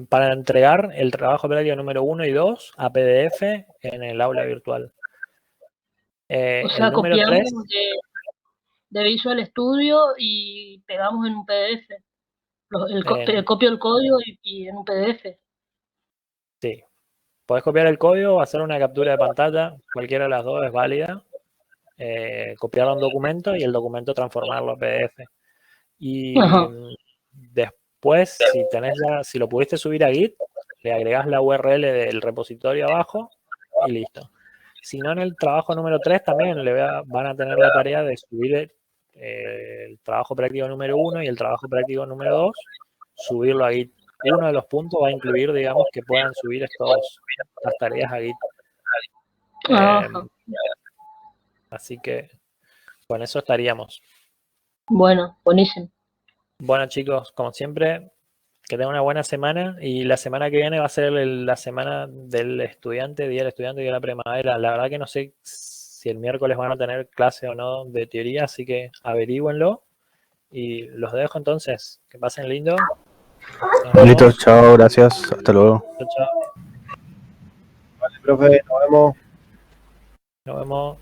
Para entregar el trabajo práctico número 1 y 2 a PDF en el aula virtual.
O sea,
el número
copiamos
3,
de Visual Studio y pegamos en un PDF. Copio el código y en un PDF.
Sí. Podés copiar el código o hacer una captura de pantalla. Cualquiera de las dos es válida. Copiarlo a un documento y el documento transformarlo a PDF. Y después, si lo pudiste subir a Git, le agregás la URL del repositorio abajo y listo. Si no, en el trabajo número 3 también van a tener la tarea de subir el trabajo práctico número 1 y el trabajo práctico número 2, subirlo a Git. Uno de los puntos va a incluir, digamos, que puedan subir estas tareas a Git.
Ajá.
Así que con eso estaríamos.
Bueno, buenísimo.
Bueno, chicos, como siempre, que tengan una buena semana y la semana que viene va a ser la semana del estudiante, Día del Estudiante y de la Primavera. La verdad que no sé si el miércoles van a tener clase o no de teoría, así que averígüenlo y los dejo entonces. Que pasen lindo.
Listo, chao, gracias, hasta luego.
Chao, chao.
Vale, profe, nos vemos.
Nos vemos.